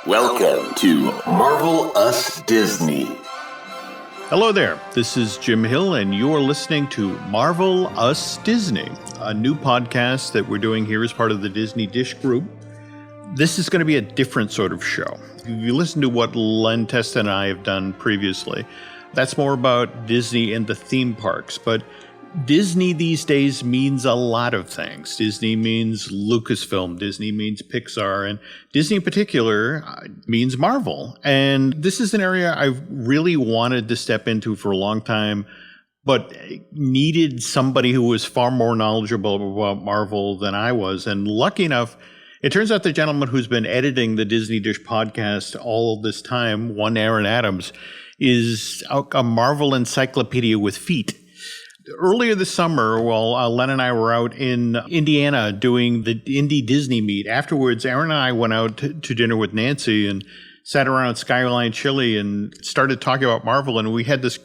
Welcome to Marvel Us Disney. Hello there, this is Jim Hill, and you're listening to Marvel Us Disney, a new podcast that we're doing here as part of the Disney Dish Group. This is going to be a different sort of show. If you listen to what Len Testa and I have done previously, that's more about Disney and the theme parks, but Disney these days means a lot of things. Disney means Lucasfilm, Disney means Pixar, and Disney in particular means Marvel. And this is an area I've really wanted to step into for a long time, but needed somebody who was far more knowledgeable about Marvel than I was. And lucky enough, it turns out the gentleman who's been editing the Disney Dish podcast all this time, one Aaron Adams, is a Marvel encyclopedia with feet. Earlier this summer, while Len and I were out in Indiana doing the Indie Disney meet, afterwards, Aaron and I went out to dinner with Nancy and sat around Skyline Chili and started talking about Marvel. And we had this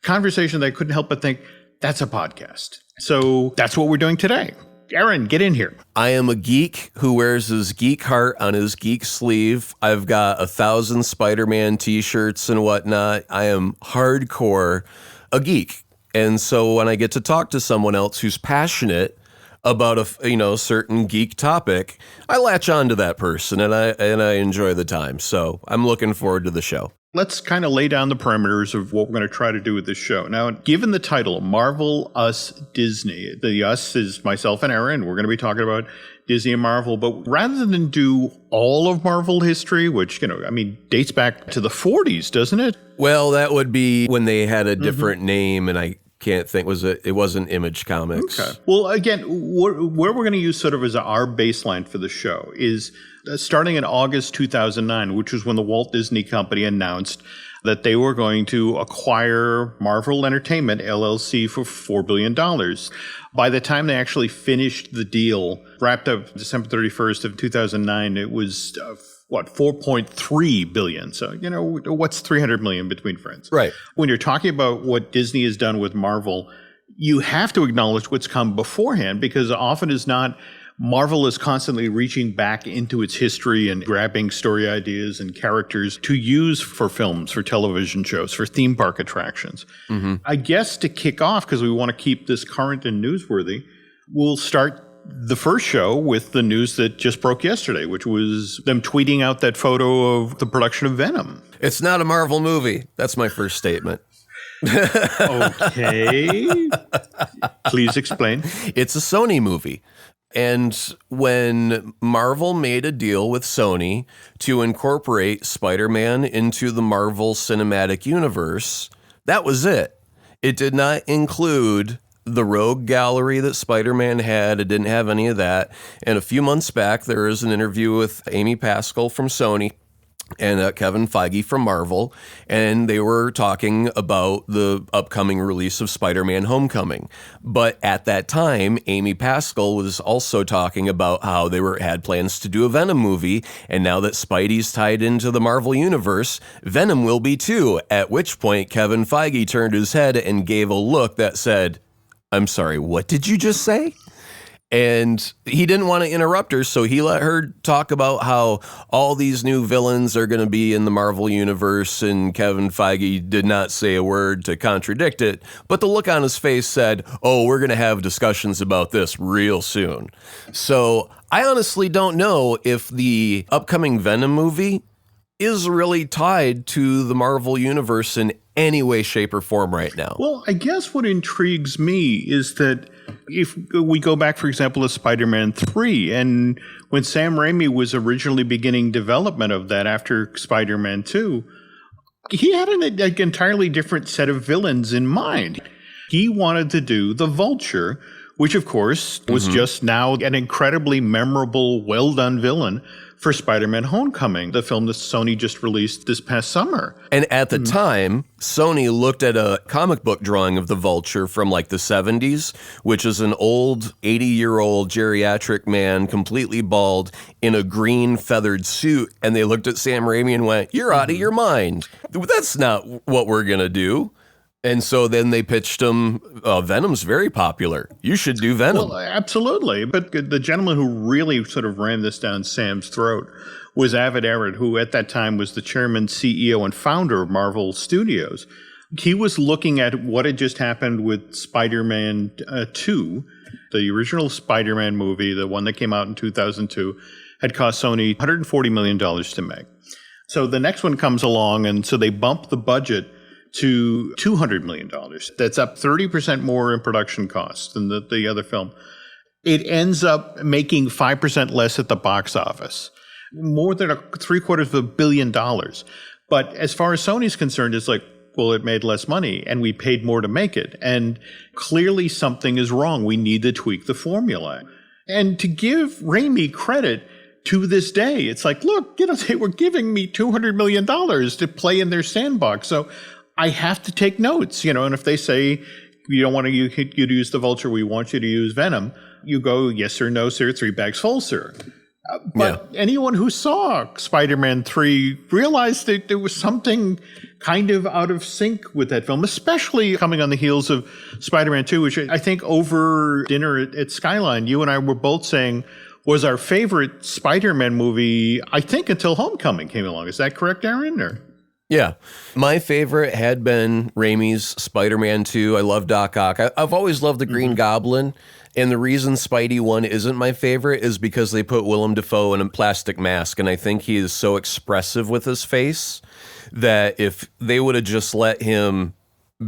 conversation that I couldn't help but think, that's a podcast. So that's what we're doing today. Aaron, get in here. I am a geek who wears his geek heart on his geek sleeve. I've got 1,000 Spider-Man t-shirts and whatnot. I am hardcore a geek. And so when I get to talk to someone else who's passionate about a certain geek topic, I latch on to that person and I enjoy the time. So I'm looking forward to the show. Let's kind of lay down the parameters of what we're going to try to do with this show. Now, given the title, Marvel Us Disney, the us is myself and Aaron. We're going to be talking about Disney and Marvel, but rather than do all of Marvel history, which, dates back to the 40s, doesn't it? Well, that would be when they had a different name, and I can't think, it wasn't Image Comics. Okay. Well, again, where we're going to use sort of as our baseline for the show is starting in August 2009, which was when the Walt Disney Company announced that they were going to acquire Marvel Entertainment, LLC, for $4 billion. By the time they actually finished the deal, wrapped up December 31st of 2009, it was, 4.3 billion. So, what's 300 million between friends? Right. When you're talking about what Disney has done with Marvel, you have to acknowledge what's come beforehand, because often as not, Marvel is constantly reaching back into its history and grabbing story ideas and characters to use for films, for television shows, for theme park attractions. Mm-hmm. I guess to kick off, because we want to keep this current and newsworthy, we'll start the first show with the news that just broke yesterday, which was them tweeting out that photo of the production of Venom. It's not a Marvel movie. That's my first statement. Okay. Please explain. It's a Sony movie. And when Marvel made a deal with Sony to incorporate Spider-Man into the Marvel Cinematic Universe, that was it. It did not include the Rogue Gallery that Spider-Man had. It didn't have any of that. And a few months back, there was an interview with Amy Pascal from Sony and Kevin Feige from Marvel, and they were talking about the upcoming release of Spider-Man Homecoming. But at that time, Amy Pascal was also talking about how they had plans to do a Venom movie, and now that Spidey's tied into the Marvel Universe, Venom will be too, at which point Kevin Feige turned his head and gave a look that said, "I'm sorry, what did you just say?" And he didn't want to interrupt her, so he let her talk about how all these new villains are going to be in the Marvel Universe, and Kevin Feige did not say a word to contradict it, but the look on his face said, "Oh, we're going to have discussions about this real soon." So I honestly don't know if the upcoming Venom movie is really tied to the Marvel Universe in any way, shape, or form right now. Well, I guess what intrigues me is that if we go back, for example, to Spider-Man 3, and when Sam Raimi was originally beginning development of that after Spider-Man 2, he had an entirely different set of villains in mind. He wanted to do the Vulture, which, of course, was just now an incredibly memorable, well-done villain for Spider-Man Homecoming, the film that Sony just released this past summer. And at the time, Sony looked at a comic book drawing of the Vulture from like the 70s, which is an old 80-year-old geriatric man, completely bald, in a green feathered suit. And they looked at Sam Raimi and went, "You're out of your mind. That's not what we're going to do." And so then they pitched him, Venom's very popular. You should do Venom. Well, absolutely. But the gentleman who really sort of ran this down Sam's throat was Avid Arad, who at that time was the chairman, CEO, and founder of Marvel Studios. He was looking at what had just happened with Spider-Man 2, the original Spider-Man movie, the one that came out in 2002, had cost Sony $140 million to make. So the next one comes along, and so they bump the budget to $200 million. That's up 30% more in production costs than the other film. It ends up making 5% less at the box office, more than $750 million. But as far as Sony's concerned, it's like, well, it made less money and we paid more to make it. And clearly something is wrong. We need to tweak the formula. And to give Raimi credit to this day, it's like, look, they were giving me $200 million to play in their sandbox. So I have to take notes, and if they say, we don't want you to use the Vulture, we want you to use Venom, you go, yes sir, no sir, 3 bags full, sir. But anyone who saw Spider-Man 3 realized that there was something kind of out of sync with that film, especially coming on the heels of Spider-Man 2, which I think over dinner at Skyline, you and I were both saying was our favorite Spider-Man movie, I think, until Homecoming came along. Is that correct, Aaron? Or? Yeah. My favorite had been Raimi's Spider-Man 2. I love Doc Ock. I've always loved the Green Goblin. And the reason Spidey 1 isn't my favorite is because they put Willem Dafoe in a plastic mask. And I think he is so expressive with his face that if they would have just let him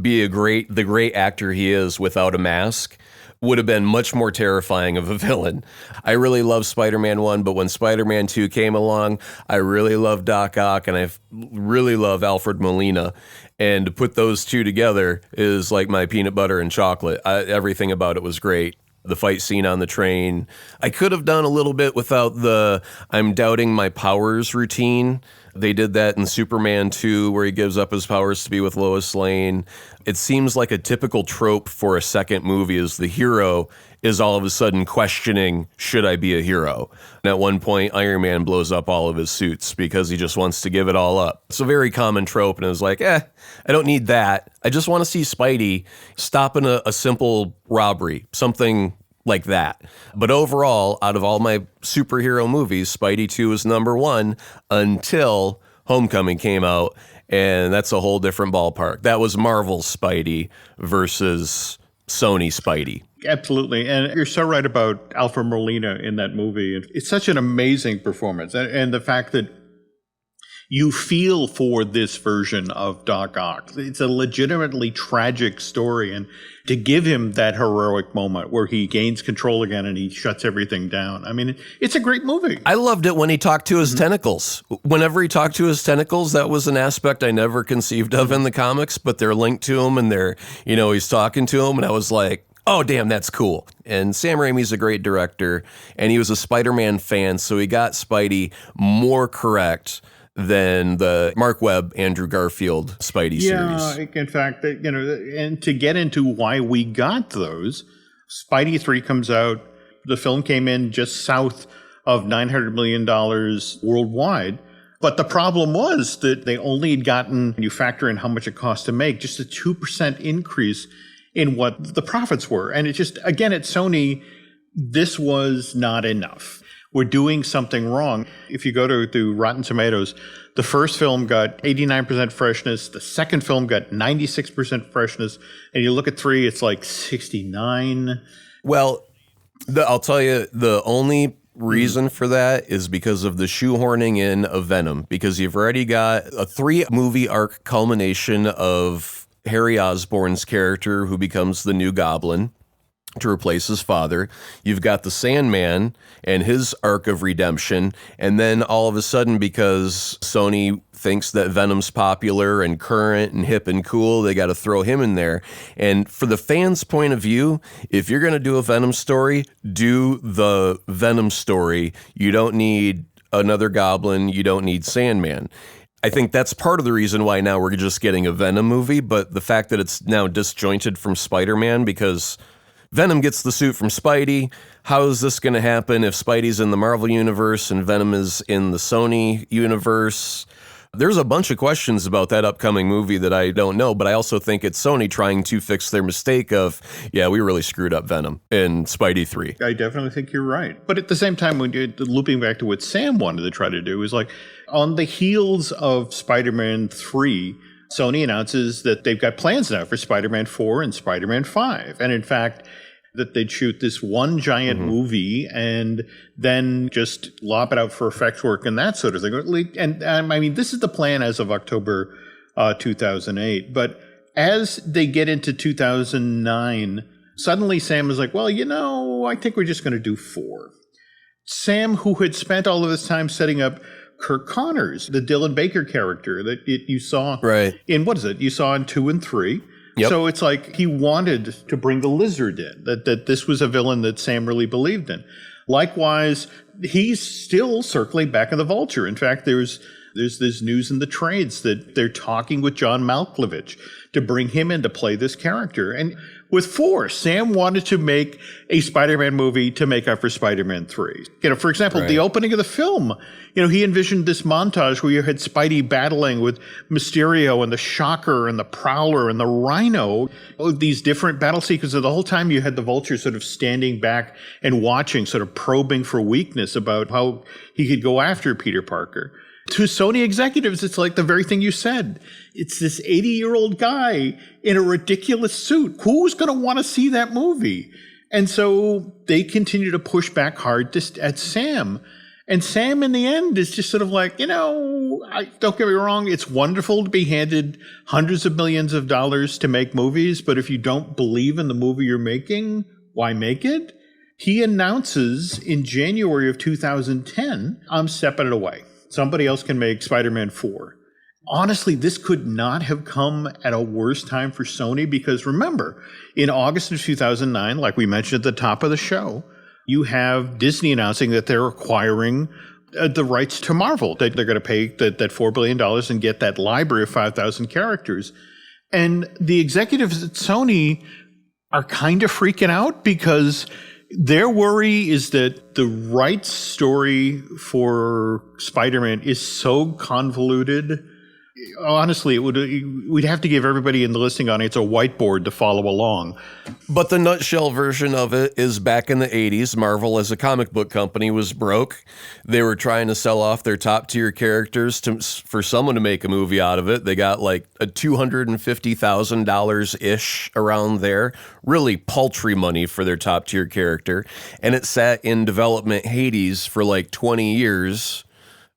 be the great actor he is without a mask, would have been much more terrifying of a villain. I really love Spider-Man 1, but when Spider-Man 2 came along, I really love Doc Ock, and I really love Alfred Molina. And to put those two together is like my peanut butter and chocolate. Everything about it was great. The fight scene on the train. I could have done a little bit without the I'm doubting my powers routine. They did that in Superman 2, where he gives up his powers to be with Lois Lane. It seems like a typical trope for a second movie is the hero is all of a sudden questioning, should I be a hero? And at one point, Iron Man blows up all of his suits because he just wants to give it all up. It's a very common trope, and it's like, I don't need that. I just want to see Spidey stopping a simple robbery, something like that. But overall, out of all my superhero movies, Spidey 2 is number 1 until Homecoming came out, and that's a whole different ballpark. That was Marvel's Spidey versus Sony Spidey. Absolutely. And you're so right about Alfred Molina in that movie. It's such an amazing performance. And the fact that you feel for this version of Doc Ock. It's a legitimately tragic story. And to give him that heroic moment where he gains control again and he shuts everything down. I mean, it's a great movie. I loved it when he talked to his tentacles. Whenever he talked to his tentacles, that was an aspect I never conceived of in the comics, but they're linked to him and he's talking to him. And I was like, oh, damn, that's cool. And Sam Raimi's a great director, and he was a Spider-Man fan, so he got Spidey more correct than the Mark Webb, Andrew Garfield Spidey series. Yeah, in fact, and to get into why we got those, Spidey 3 comes out. The film came in just south of $900 million worldwide. But the problem was that they only had gotten, when you factor in how much it cost to make, just a 2% increase in what the profits were. And it just, again, at Sony, this was not enough. We're doing something wrong. If you go to Rotten Tomatoes, the first film got 89% freshness. The second film got 96% freshness. And you look at 3, it's like 69. Well, I'll tell you, the only reason for that is because of the shoehorning in of Venom, because you've already got a 3-movie arc culmination of Harry Osborn's character who becomes the new Goblin to replace his father. You've got the Sandman and his arc of redemption. And then all of a sudden, because Sony thinks that Venom's popular and current and hip and cool, they got to throw him in there. And for the fans' point of view, if you're going to do a Venom story, do the Venom story. You don't need another Goblin. You don't need Sandman. I think that's part of the reason why now we're just getting a Venom movie, but the fact that it's now disjointed from Spider-Man, because Venom gets the suit from Spidey. How is this going to happen if Spidey's in the Marvel universe and Venom is in the Sony universe? There's a bunch of questions about that upcoming movie that I don't know, but I also think it's Sony trying to fix their mistake of, yeah, we really screwed up Venom in Spidey 3. I definitely think you're right. But at the same time, when you're looping back to what Sam wanted to try to do, is like on the heels of Spider-Man 3, Sony announces that they've got plans now for Spider-Man 4 and Spider-Man 5. And in fact, that they'd shoot this one giant movie and then just lop it out for effects work and that sort of thing. And I mean, this is the plan as of October 2008. But as they get into 2009, suddenly Sam is like, well, I think we're just going to do 4. Sam, who had spent all of this time setting up Kirk Connors, the Dylan Baker character that you saw in, what is it? You saw in 2 and 3. Yep. So it's like he wanted to bring the Lizard in, that this was a villain that Sam really believed in. Likewise, he's still circling back on the Vulture. In fact, there's this news in the trades that they're talking with John Malkovich to bring him in to play this character. And with 4, Sam wanted to make a Spider-Man movie to make up for Spider-Man 3. For example, the opening of the film, he envisioned this montage where you had Spidey battling with Mysterio and the Shocker and the Prowler and the Rhino, these different battle sequences. The whole time you had the Vulture sort of standing back and watching, sort of probing for weakness about how he could go after Peter Parker. To Sony executives, it's like the very thing you said. It's this 80-year-old guy in a ridiculous suit. Who's going to want to see that movie? And so they continue to push back hard at Sam. And Sam, in the end, is just sort of like, don't get me wrong, it's wonderful to be handed hundreds of millions of dollars to make movies, but if you don't believe in the movie you're making, why make it? He announces in January of 2010, I'm stepping it away. Somebody else can make Spider-Man 4. Honestly, this could not have come at a worse time for Sony because remember, in August of 2009, like we mentioned at the top of the show, you have Disney announcing that they're acquiring the rights to Marvel. They're going to pay that $4 billion and get that library of 5,000 characters. And the executives at Sony are kind of freaking out because their worry is that the rights story for Spider-Man is so convoluted. Honestly, we'd have to give everybody in the listening audience a whiteboard to follow along. But the nutshell version of it is back in the 80s, Marvel as a comic book company was broke. They were trying to sell off their top tier characters for someone to make a movie out of it. They got like a $250,000-ish around there, really paltry money for their top tier character. And it sat in development Hades for like 20 years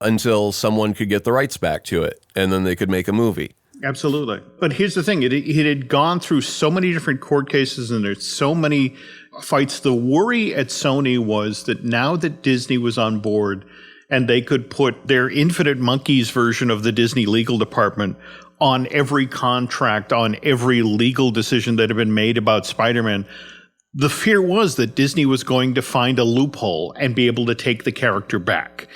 until someone could get the rights back to it, and then they could make a movie. Absolutely. But here's the thing. It had gone through so many different court cases, and there's so many fights. The worry at Sony was that now that Disney was on board and they could put their Infinite Monkeys version of the Disney legal department on every contract, on every legal decision that had been made about Spider-Man, the fear was that Disney was going to find a loophole and be able to take the character back.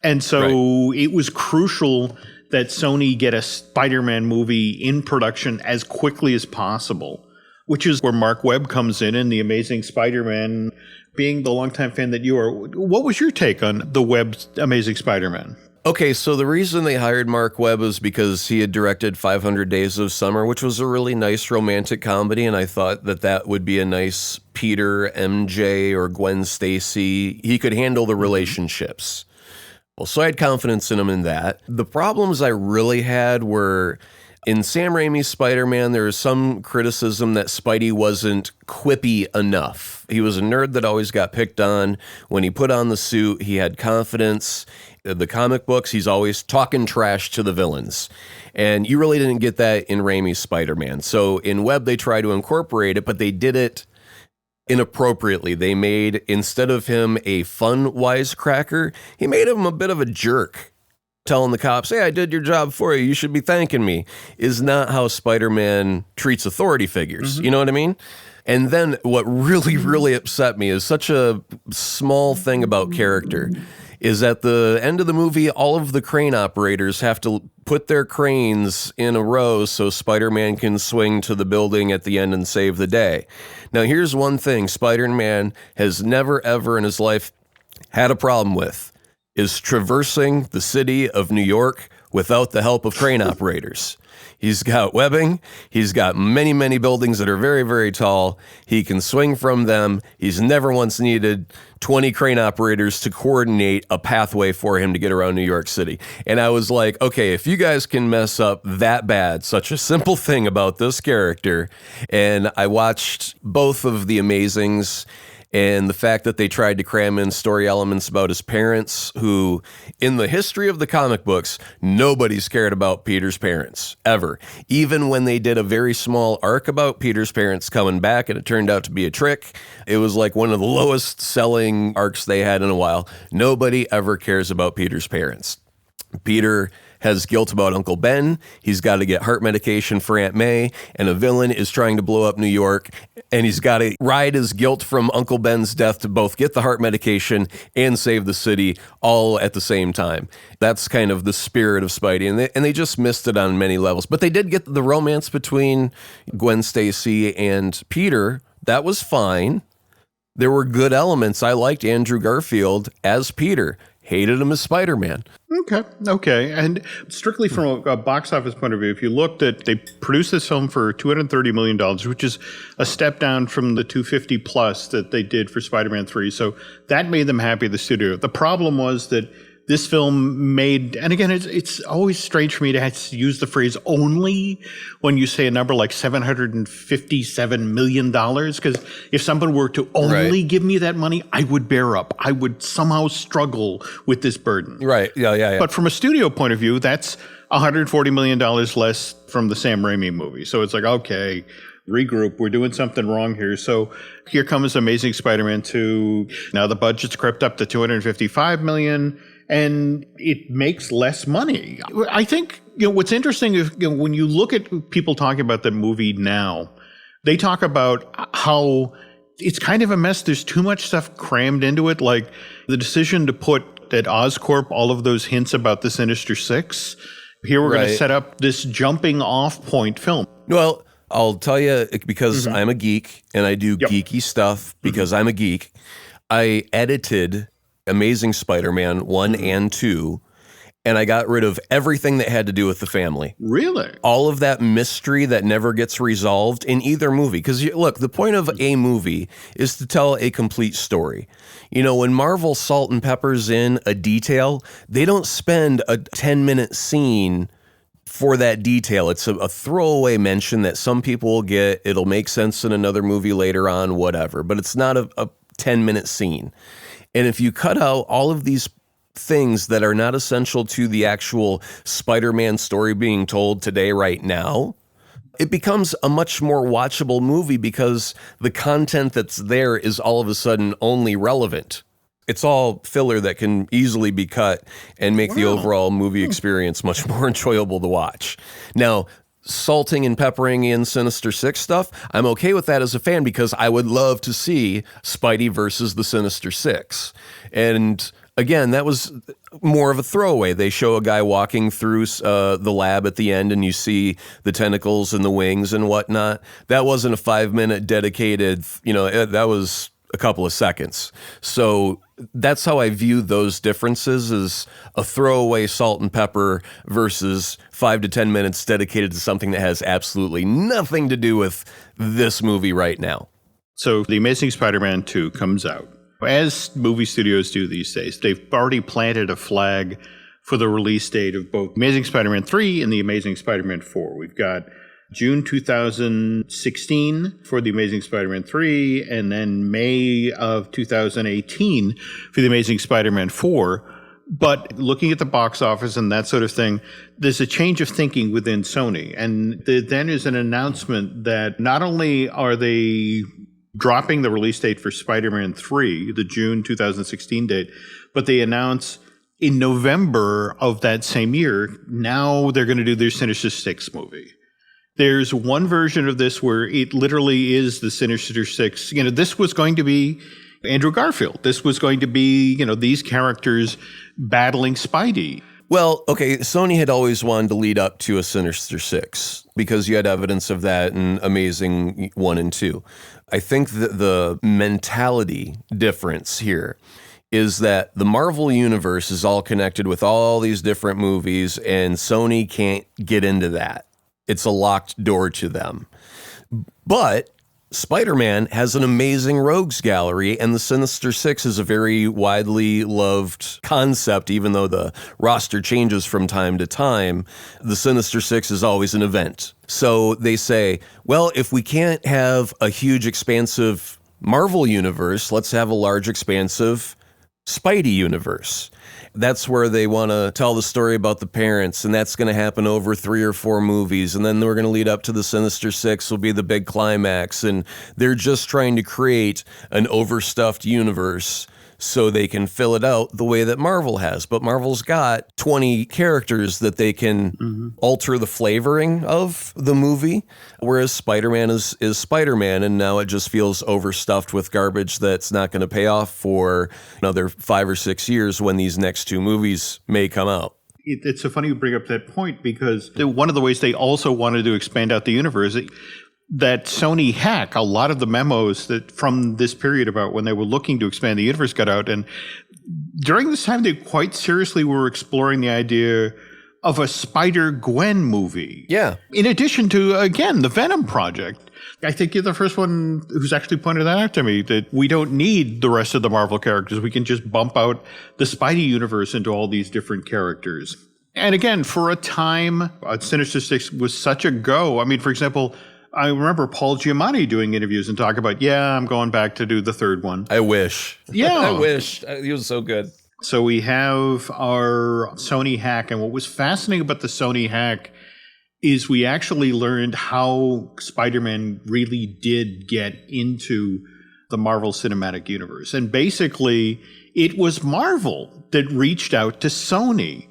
And so It was crucial that Sony get a Spider-Man movie in production as quickly as possible, which is where Mark Webb comes in and the Amazing Spider-Man. Being the longtime fan that you are, what was your take on the Webb's Amazing Spider-Man? Okay, so the reason they hired Mark Webb was because he had directed 500 Days of Summer, which was a really nice romantic comedy, and I thought that would be a nice Peter, MJ, or Gwen Stacy. He could handle the relationships. Well, so I had confidence in him in that. The problems I really had were in Sam Raimi's Spider-Man, there was some criticism that Spidey wasn't quippy enough. He was a nerd that always got picked on. When he put on the suit, he had confidence. The comic books, he's always talking trash to the villains. And you really didn't get that in Raimi's Spider-Man. So in Webb, they tried to incorporate it, but they did it inappropriately. They made, instead of him a fun wisecracker, he made him a bit of a jerk, telling the cops, hey, I did your job for you, you should be thanking me, is not how Spider-Man treats authority figures. Mm-hmm. You know what I mean? And then what really, really upset me is such a small thing about character is at the end of the movie, all of the crane operators have to put their cranes in a row so Spider-Man can swing to the building at the end and save the day. Now, here's one thing Spider-Man has never, ever in his life had a problem with, is traversing the city of New York without the help of crane operators. He's got webbing. He's got many, many buildings that are very, very tall. He can swing from them. He's never once needed 20 crane operators to coordinate a pathway for him to get around New York City. And I was like, okay, if you guys can mess up that bad, such a simple thing about this character. And I watched both of The Amazings, and the fact that they tried to cram in story elements about his parents, who, in the history of the comic books, nobody's cared about Peter's parents, ever. Even when they did a very small arc about Peter's parents coming back and it turned out to be a trick, it was like one of the lowest selling arcs they had in a while. Nobody ever cares about Peter's parents. Peter has guilt about Uncle Ben. He's got to get heart medication for Aunt May, and a villain is trying to blow up New York, and he's got to ride his guilt from Uncle Ben's death to both get the heart medication and save the city all at the same time. That's kind of the spirit of Spidey, and they just missed it on many levels. But they did get the romance between Gwen Stacy and Peter. That was fine. There were good elements. I liked Andrew Garfield as Peter. Hated him as Spider-Man. Okay. And strictly from a box office point of view, if you looked at, they produced this film for $230 million, which is a step down from the 250 plus that they did for Spider-Man 3. So that made them happy at the studio. The problem was that this film made, and again, it's always strange for me to have to use the phrase only when you say a number like $757 million, because if someone were to only give me that money, I would bear up. I would somehow struggle with this burden. Right, yeah. But from a studio point of view, that's $140 million less from the Sam Raimi movie. So it's like, okay, regroup, we're doing something wrong here. So here comes Amazing Spider-Man 2. Now the budget's crept up to $255 million. And it makes less money. I think, what's interesting is, when you look at people talking about the movie now, they talk about how it's kind of a mess. There's too much stuff crammed into it. Like the decision to put at Oscorp all of those hints about the Sinister Six. Here we're going to set up this jumping off point film. Well, I'll tell you, because I'm a geek and I do geeky stuff because I'm a geek. I edited Amazing Spider-Man 1 and 2, and I got rid of everything that had to do with the family. Really? All of that mystery that never gets resolved in either movie. Because, look, the point of a movie is to tell a complete story. When Marvel salt and peppers in a detail, they don't spend a 10-minute scene for that detail. It's a throwaway mention that some people will get. It'll make sense in another movie later on, whatever. But it's not a 10-minute scene. And if you cut out all of these things that are not essential to the actual Spider-Man story being told today, right now, it becomes a much more watchable movie because the content that's there is all of a sudden only relevant. It's all filler that can easily be cut and make the overall movie experience much more enjoyable to watch. Now, salting and peppering in Sinister Six stuff, I'm okay with that as a fan because I would love to see Spidey versus the Sinister Six. And again, that was more of a throwaway. They show a guy walking through the lab at the end and you see the tentacles and the wings and whatnot. That wasn't a 5-minute dedicated, that was a couple of seconds. So that's how I view those differences, as a throwaway salt and pepper versus 5 to 10 minutes dedicated to something that has absolutely nothing to do with this movie right now. So The Amazing Spider-Man 2 comes out. As movie studios do these days, they've already planted a flag for the release date of both Amazing Spider-Man 3 and The Amazing Spider-Man 4. We've got June 2016 for The Amazing Spider-Man 3, and then May of 2018 for The Amazing Spider-Man 4. But looking at the box office and that sort of thing, there's a change of thinking within Sony. And then is an announcement that not only are they dropping the release date for Spider-Man 3, the June 2016 date, but they announce in November of that same year, now they're going to do their Sinister Six movie. There's one version of this where it literally is the Sinister Six. This was going to be Andrew Garfield. This was going to be, these characters battling Spidey. Well, okay, Sony had always wanted to lead up to a Sinister Six because you had evidence of that in Amazing 1 and 2. I think that the mentality difference here is that the Marvel universe is all connected with all these different movies, and Sony can't get into that. It's a locked door to them. But Spider-Man has an amazing rogues gallery, and the Sinister Six is a very widely loved concept, even though the roster changes from time to time. The Sinister Six is always an event. So they say, well, if we can't have a huge, expansive Marvel universe, let's have a large, expansive Spidey universe. That's where they want to tell the story about the parents, and that's going to happen over 3 or 4 movies, and then we're going to lead up to the Sinister Six will be the big climax, and they're just trying to create an overstuffed universe so they can fill it out the way that Marvel has. But Marvel's got 20 characters that they can alter the flavoring of the movie, whereas Spider-Man is Spider-Man, and now it just feels overstuffed with garbage that's not going to pay off for another 5 or 6 years when these next 2 movies may come out. It's so funny you bring up that point, because one of the ways they also wanted to expand out the universe, that Sony hack, a lot of the memos that from this period about when they were looking to expand the universe got out. And during this time, they quite seriously were exploring the idea of a Spider-Gwen movie. Yeah. In addition to, again, the Venom project. I think you're the first one who's actually pointed that out to me, that we don't need the rest of the Marvel characters. We can just bump out the Spidey universe into all these different characters. And again, for a time, Sinister Six was such a go. I mean, for example, I remember Paul Giamatti doing interviews and talking about, I'm going back to do the 3rd one. I wish. Yeah. I wish. He was so good. So we have our Sony hack. And what was fascinating about the Sony hack is we actually learned how Spider-Man really did get into the Marvel Cinematic Universe. And basically, it was Marvel that reached out to Sony,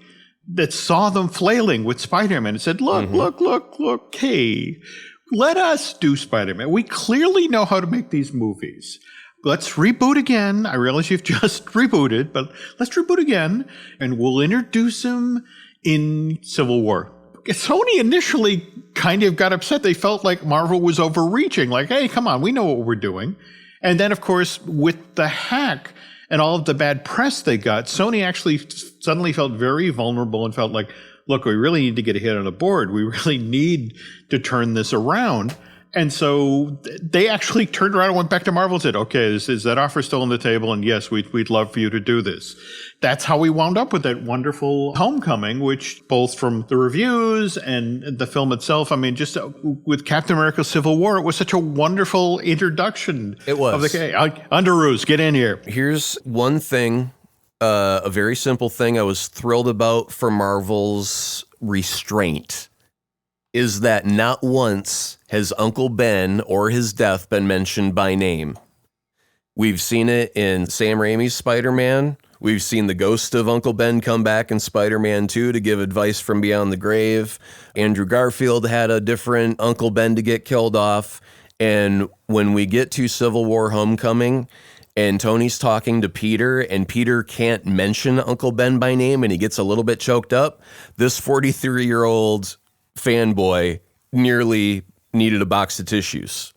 that saw them flailing with Spider-Man and said, look, hey, let us do Spider-Man. We clearly know how to make these movies. Let's reboot again. I realize you've just rebooted, but let's reboot again, and we'll introduce him in Civil War. Sony initially kind of got upset. They felt like Marvel was overreaching, like, hey, come on, we know what we're doing. And then, of course, with the hack and all of the bad press they got, Sony actually suddenly felt very vulnerable and felt like, look, we really need to get a hit on the board. We really need to turn this around. And so they actually turned around and went back to Marvel and said, okay, is that offer still on the table? And yes, we'd love for you to do this. That's how we wound up with that wonderful Homecoming, which both from the reviews and the film itself, I mean, just with Captain America Civil War, it was such a wonderful introduction. It was. Of the, hey, Underoos, get in here. Here's one thing. A very simple thing I was thrilled about for Marvel's restraint is that not once has Uncle Ben or his death been mentioned by name. We've seen it in Sam Raimi's Spider-Man. We've seen the ghost of Uncle Ben come back in Spider-Man 2 to give advice from beyond the grave. Andrew Garfield had a different Uncle Ben to get killed off. And when we get to Civil War Homecoming, and Tony's talking to Peter, and Peter can't mention Uncle Ben by name, and he gets a little bit choked up, this 43-year-old fanboy nearly needed a box of tissues.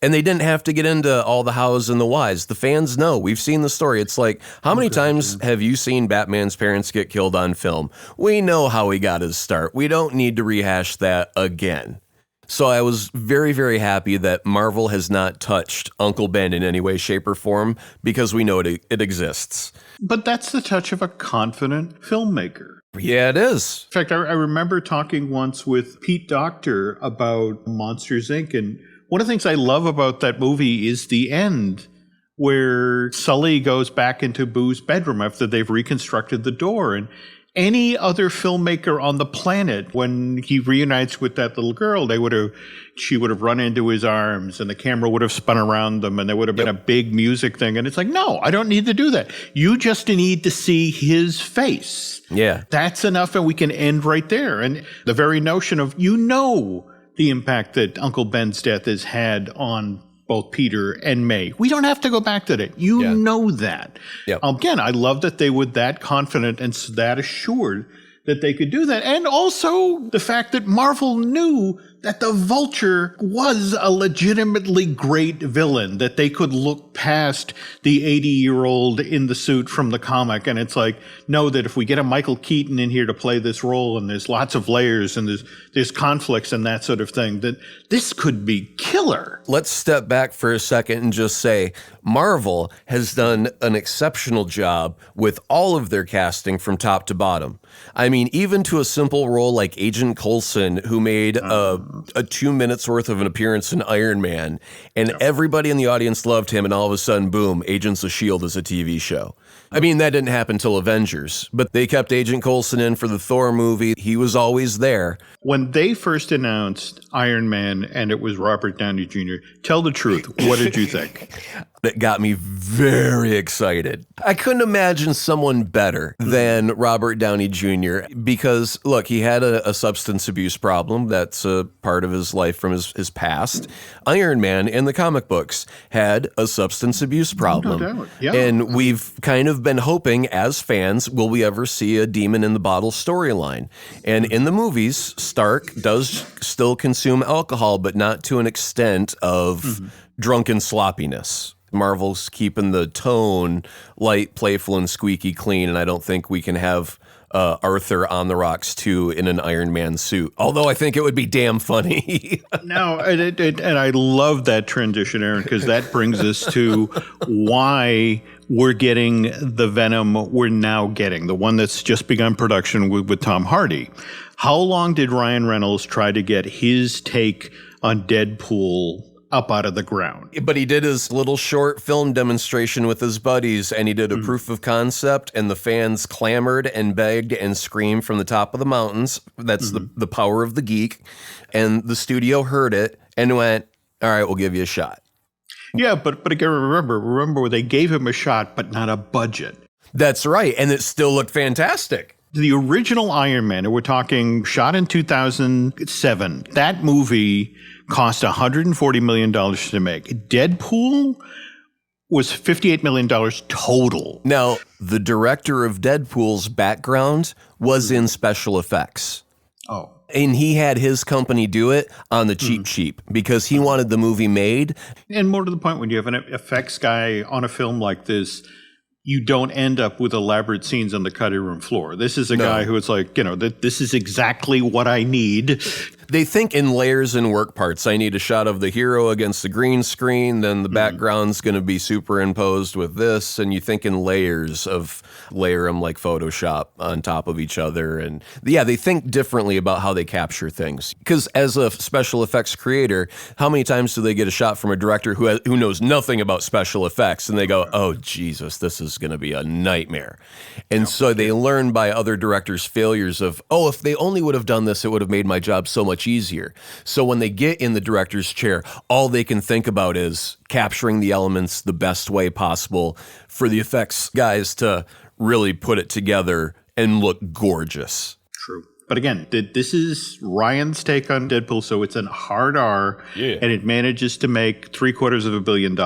And they didn't have to get into all the hows and the whys. The fans know. We've seen the story. It's like, how many times have you seen Batman's parents get killed on film? We know how he got his start. We don't need to rehash that again. So I was very, very happy that Marvel has not touched Uncle Ben in any way, shape, or form, because we know it exists. But that's the touch of a confident filmmaker. Yeah, it is. In fact, I remember talking once with Pete Docter about Monsters, Inc., and one of the things I love about that movie is the end, where Sully goes back into Boo's bedroom after they've reconstructed the door, and any other filmmaker on the planet, when he reunites with that little girl, she would have run into his arms and the camera would have spun around them and there would have been a big music thing. And it's like, no, I don't need to do that. You just need to see his face. Yeah. That's enough, and we can end right there. And the very notion of, the impact that Uncle Ben's death has had on both Peter and May. We don't have to go back to that. You know that. Yep. Again, I love that they were that confident and that assured that they could do that. And also the fact that Marvel knew that the Vulture was a legitimately great villain, that they could look past the 80-year-old in the suit from the comic. And it's like, no, that if we get a Michael Keaton in here to play this role, and there's lots of layers and there's conflicts and that sort of thing, that this could be killer. Let's step back for a second and just say Marvel has done an exceptional job with all of their casting from top to bottom. I mean, even to a simple role like Agent Coulson, who made a 2 minutes worth of an appearance in Iron Man, and everybody in the audience loved him, and all of a sudden, boom, Agents of S.H.I.E.L.D. is a TV show. I mean, that didn't happen till Avengers, but they kept Agent Coulson in for the Thor movie. He was always there. When they first announced Iron Man and it was Robert Downey Jr., tell the truth. What did you think? That got me very excited. I couldn't imagine someone better than Robert Downey Jr. because, look, he had a substance abuse problem. That's a part of his life from his past. Iron Man in the comic books had a substance abuse problem. No doubt. Yeah. And we've kind of been hoping as fans, will we ever see a demon in the bottle storyline? And in the movies, Stark does still consume alcohol, but not to an extent of drunken sloppiness. Marvel's keeping the tone light, playful, and squeaky clean, and I don't think we can have Arthur on the rocks too in an Iron Man suit. Although I think it would be damn funny. No, and I love that transition, Aaron, because that brings us to why we're getting the Venom we're now getting, the one that's just begun production with Tom Hardy. How long did Ryan Reynolds try to get his take on Deadpool up out of the ground? But he did his little short film demonstration with his buddies, and he did a proof of concept, and the fans clamored and begged and screamed from the top of the mountains. That's the power of the geek. And the studio heard it and went, all right, we'll give you a shot. Yeah, but again, remember, they gave him a shot, but not a budget. That's right, and it still looked fantastic. The original Iron Man, and we're talking shot in 2007, that movie cost $140 million to make. Deadpool was $58 million total. Now, the director of Deadpool's background was in special effects. Oh. And he had his company do it on the cheap because he wanted the movie made. And more to the point, when you have an effects guy on a film like this, you don't end up with elaborate scenes on the cutting room floor. This is a guy who is like, this is exactly what I need. They think in layers and work parts. I need a shot of the hero against the green screen, then the background's going to be superimposed with this, and you think in layers of layer them like Photoshop on top of each other. And yeah, they think differently about how they capture things. Because as a special effects creator, how many times do they get a shot from a director who knows nothing about special effects, and they go, oh, Jesus, this is going to be a nightmare. And so they learn by other directors' failures of, oh, if they only would have done this, it would have made my job so much easier. So when they get in the director's chair, all they can think about is capturing the elements the best way possible for the effects guys to really put it together and look gorgeous. True. But again, this is Ryan's take on Deadpool, so it's an hard R, and it manages to make $750 million.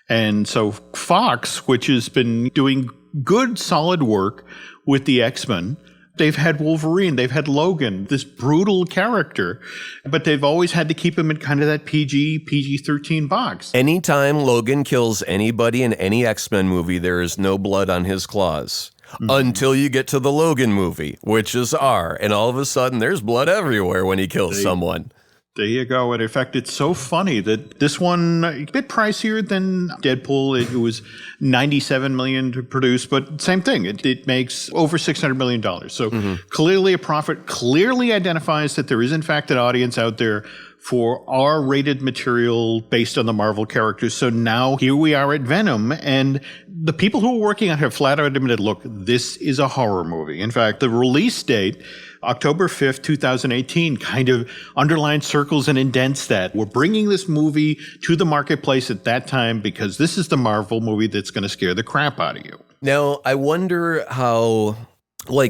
And so Fox, which has been doing good, solid work with the X-Men, they've had Wolverine, they've had Logan, this brutal character, but they've always had to keep him in kind of that PG-13 box. Anytime Logan kills anybody in any X-Men movie, there is no blood on his claws. Until you get to the Logan movie, which is R, and all of a sudden there's blood everywhere when he kills someone. There you go. And in fact, it's so funny that this one, a bit pricier than Deadpool. It was $97 million to produce, but same thing. It makes over $600 million. So clearly a profit, clearly identifies that there is, in fact, an audience out there for R-rated material based on the Marvel characters. So now here we are at Venom, and the people who are working on it have flat out admitted, look, this is a horror movie. In fact, the release date, October 5th, 2018, kind of underlines, circles, and indents that. We're bringing this movie to the marketplace at that time because this is the Marvel movie that's going to scare the crap out of you. Now, I wonder how,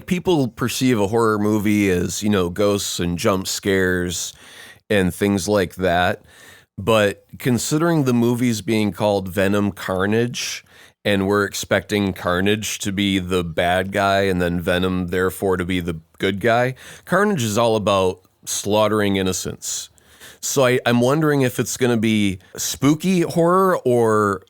people perceive a horror movie as, ghosts and jump scares and things like that. But considering the movie's being called Venom Carnage, and we're expecting Carnage to be the bad guy and then Venom, therefore, to be the good guy, Carnage is all about slaughtering innocents. So I'm wondering if it's going to be spooky horror or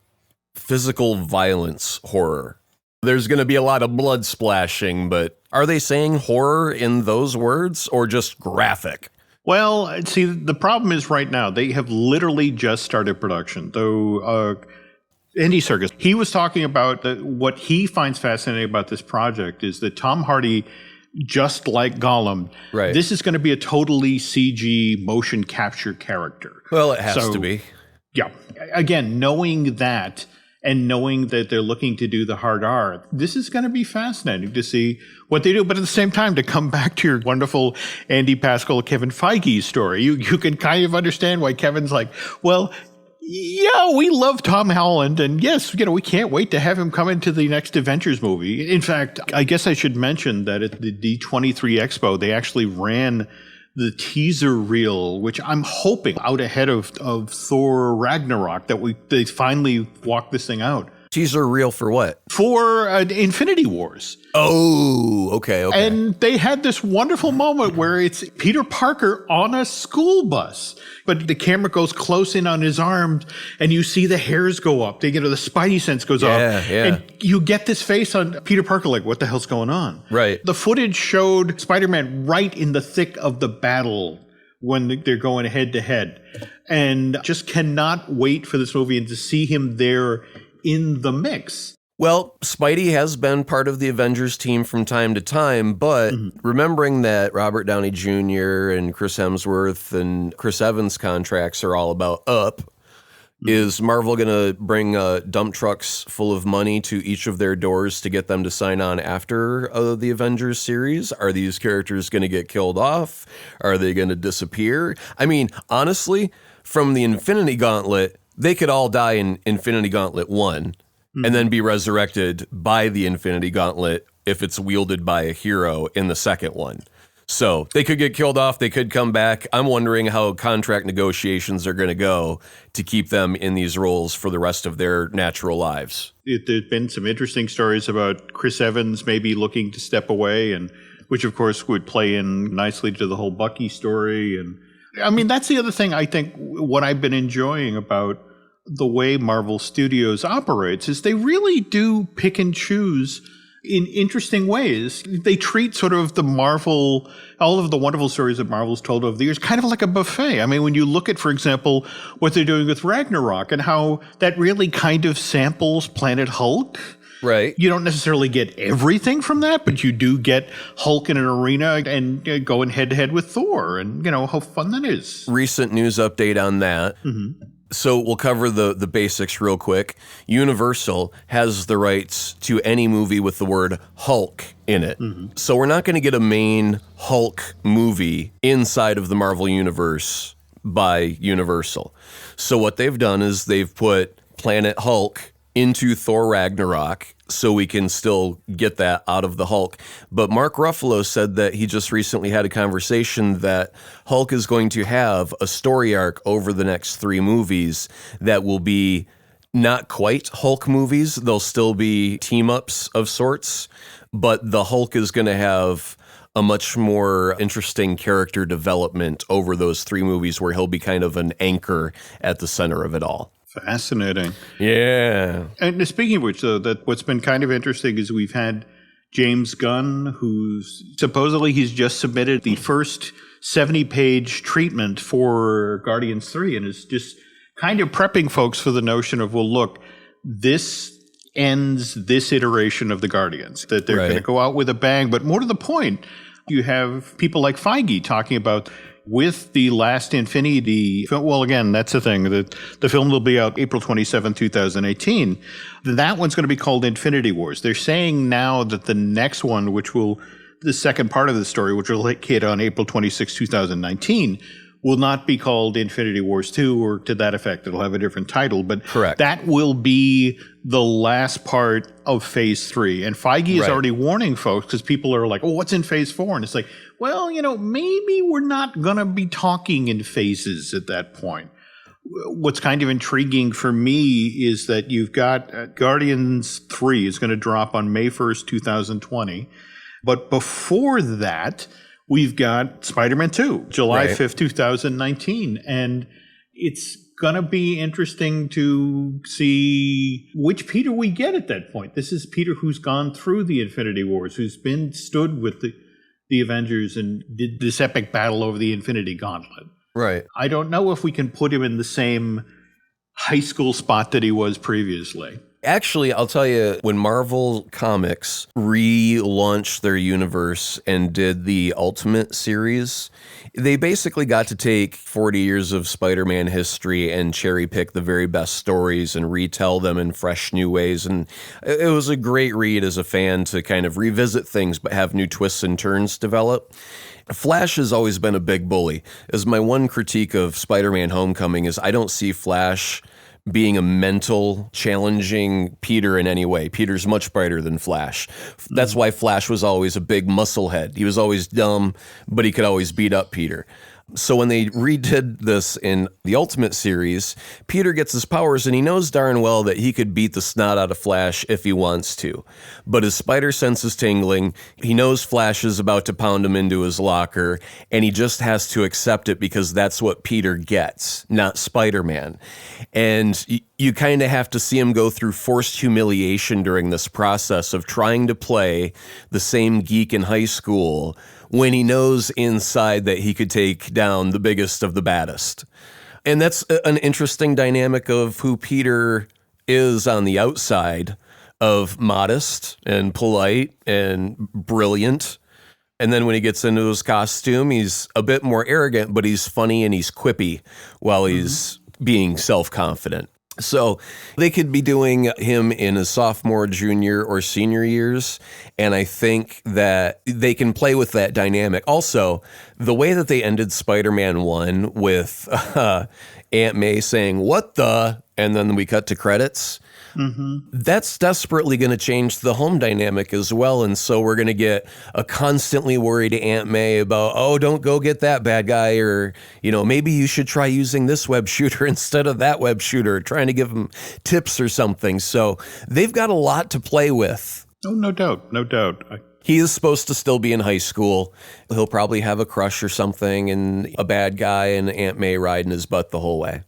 physical violence horror. There's going to be a lot of blood splashing, but are they saying horror in those words or just graphic? Well, see, the problem is right now, they have literally just started production. Though Andy Serkis, he was talking about what he finds fascinating about this project is that Tom Hardy, just like Gollum, right, this is going to be a totally CG motion capture character. Well, it has to be. Yeah. Again, knowing that and knowing that they're looking to do the hard R, this is going to be fascinating to see what they do. But at the same time, to come back to your wonderful Andy Pascal, Kevin Feige story, you can kind of understand why Kevin's like, well, yeah, we love Tom Holland, and yes, we can't wait to have him come into the next Avengers movie. In fact, I guess I should mention that at the D23 Expo, they actually ran the teaser reel, which I'm hoping out ahead of Thor Ragnarok that they finally walk this thing out. Teaser reel for what? For Infinity Wars. Oh, okay. And they had this wonderful moment where it's Peter Parker on a school bus, but the camera goes close in on his arms and you see the hairs go up. The Spidey sense goes up. And you get this face on Peter Parker like, what the hell's going on? Right. The footage showed Spider-Man right in the thick of the battle when they're going head to head. And just cannot wait for this movie and to see him there in the mix. Well, Spidey has been part of the Avengers team from time to time, but remembering that Robert Downey Jr. and Chris Hemsworth and Chris Evans contracts are all about up, is Marvel going to bring dump trucks full of money to each of their doors to get them to sign on after the Avengers series? Are these characters going to get killed off? Are they going to disappear? I mean, honestly, from the Infinity Gauntlet, they could all die in Infinity Gauntlet 1 and then be resurrected by the Infinity Gauntlet if it's wielded by a hero in the second one. So they could get killed off. They could come back. I'm wondering how contract negotiations are going to go to keep them in these roles for the rest of their natural lives. There's been some interesting stories about Chris Evans maybe looking to step away, and which, of course, would play in nicely to the whole Bucky story. And I mean, that's the other thing I think what I've been enjoying about the way Marvel Studios operates is they really do pick and choose in interesting ways. They treat sort of all of the wonderful stories that Marvel's told over the years, kind of like a buffet. I mean, when you look at, for example, what they're doing with Ragnarok and how that really kind of samples Planet Hulk. Right. You don't necessarily get everything from that, but you do get Hulk in an arena and going head to head with Thor, and how fun that is. Recent news update on that. So we'll cover the basics real quick. Universal has the rights to any movie with the word Hulk in it. So we're not going to get a main Hulk movie inside of the Marvel Universe by Universal. So what they've done is they've put Planet Hulk into Thor Ragnarok so we can still get that out of the Hulk. But Mark Ruffalo said that he just recently had a conversation that Hulk is going to have a story arc over the next 3 movies that will be not quite Hulk movies. They'll still be team-ups of sorts, but the Hulk is going to have a much more interesting character development over those 3 movies where he'll be kind of an anchor at the center of it all. Fascinating. Yeah. And speaking of which, though, that what's been kind of interesting is we've had James Gunn, who's supposedly he's just submitted the first 70-page treatment for Guardians 3 and is just kind of prepping folks for the notion of, well, look, this ends this iteration of the Guardians, that they're going to go out with a bang. But more to the point, you have people like Feige talking about with the last Infinity, well, again, that's the thing. The film will be out April 27, 2018. That one's going to be called Infinity Wars. They're saying now that the next one, the second part of the story, which will hit on April 26, 2019, will not be called Infinity Wars 2 or to that effect. It'll have a different title. But correct, that will be the last part of Phase 3. And Feige is already warning folks because people are like, oh, what's in Phase 4? And it's like, well, maybe we're not going to be talking in phases at that point. What's kind of intriguing for me is that you've got Guardians 3 is going to drop on May 1st, 2020. But before that, we've got Spider-Man 2, July Right. 5th, 2019. And it's going to be interesting to see which Peter we get at that point. This is Peter who's gone through the Infinity Wars, who's stood with the Avengers and did this epic battle over the Infinity Gauntlet. Right. I don't know if we can put him in the same high school spot that he was previously. Actually, I'll tell you, when Marvel Comics relaunched their universe and did the Ultimate series, they basically got to take 40 years of Spider-Man history and cherry pick the very best stories and retell them in fresh new ways. And it was a great read as a fan to kind of revisit things but have new twists and turns develop. Flash has always been a big bully. As my one critique of Spider-Man Homecoming is I don't see Flash being a mental, challenging Peter in any way. Peter's much brighter than Flash. That's why Flash was always a big musclehead. He was always dumb, but he could always beat up Peter. So when they redid this in the Ultimate series, Peter gets his powers and he knows darn well that he could beat the snot out of Flash if he wants to. But his spider sense is tingling. He knows Flash is about to pound him into his locker, and he just has to accept it because that's what Peter gets, not Spider-Man. And you kind of have to see him go through forced humiliation during this process of trying to play the same geek in high school when he knows inside that he could take down the biggest of the baddest. And that's an interesting dynamic of who Peter is on the outside, of modest and polite and brilliant. And then when he gets into his costume, he's a bit more arrogant, but he's funny and he's quippy while he's being self-confident. So they could be doing him in his sophomore, junior, or senior years, and I think that they can play with that dynamic. Also, the way that they ended Spider-Man 1 with Aunt May saying, "What the?" and then we cut to credits, that's desperately going to change the home dynamic as well. And so we're going to get a constantly worried Aunt May about, oh, don't go get that bad guy, or, maybe you should try using this web shooter instead of that web shooter, trying to give them tips or something. So they've got a lot to play with. Oh, no doubt. No doubt. He is supposed to still be in high school. He'll probably have a crush or something and a bad guy and Aunt May riding his butt the whole way.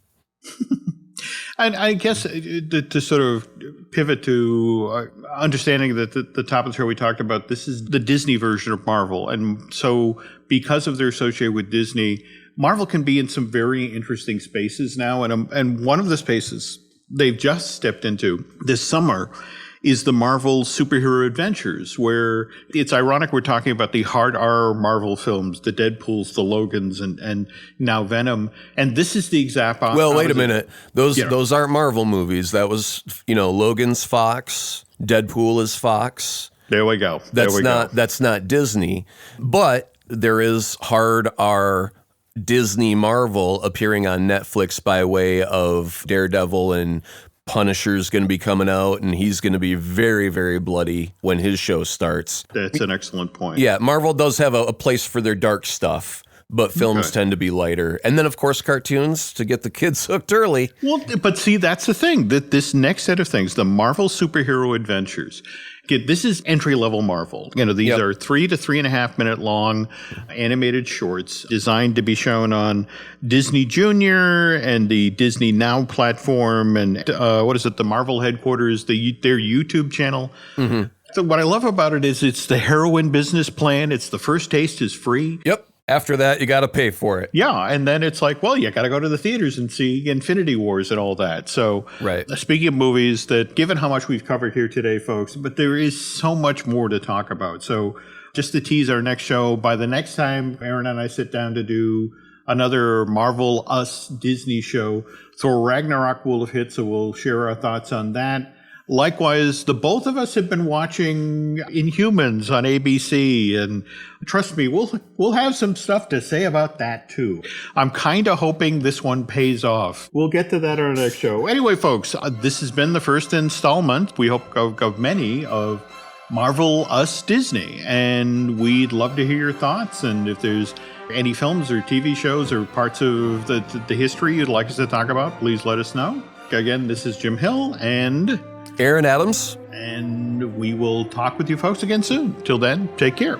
And I guess to sort of pivot to understanding that the top of the show we talked about, this is the Disney version of Marvel. And so because of their association with Disney, Marvel can be in some very interesting spaces now. And one of the spaces they've just stepped into this summer is the Marvel Superhero Adventures, where it's ironic we're talking about the hard R Marvel films, the Deadpools, the Logans, and now Venom. And this is the exact opposite. Well, wait a minute. Those aren't Marvel movies. That was, Logan's Fox, Deadpool is Fox. There we go. That's not Disney. But there is hard R Disney Marvel appearing on Netflix by way of Daredevil, and Punisher's going to be coming out, and he's going to be very, very bloody when his show starts. That's an excellent point. Yeah, Marvel does have a place for their dark stuff, but films tend to be lighter. And then, of course, cartoons to get the kids hooked early. Well, but see, that's the thing. That this next set of things, the Marvel Superhero Adventures, this is entry-level Marvel. These are 3 to 3.5 minute long animated shorts designed to be shown on Disney Junior and the Disney Now platform, and the Marvel headquarters, their YouTube channel. Mm-hmm. So what I love about it is it's the heroin business plan. It's the first taste is free. Yep. After that, you got to pay for it. Yeah, and then it's like, well, you got to go to the theaters and see Infinity Wars and all that. So, Speaking of movies, that given how much we've covered here today, folks, but there is so much more to talk about. So just to tease our next show, by the next time Aaron and I sit down to do another Marvel Us Disney show, Thor Ragnarok will have hit, so we'll share our thoughts on that. Likewise, the both of us have been watching Inhumans on ABC, and trust me, we'll have some stuff to say about that too. I'm kind of hoping this one pays off. We'll get to that on our next show. Anyway, folks, this has been the first installment, we hope of many, of Marvel Us Disney, and we'd love to hear your thoughts, and if there's any films or TV shows or parts of the history you'd like us to talk about, please let us know. Again, this is Jim Hill and Aaron Adams. And we will talk with you folks again soon. Till then, take care.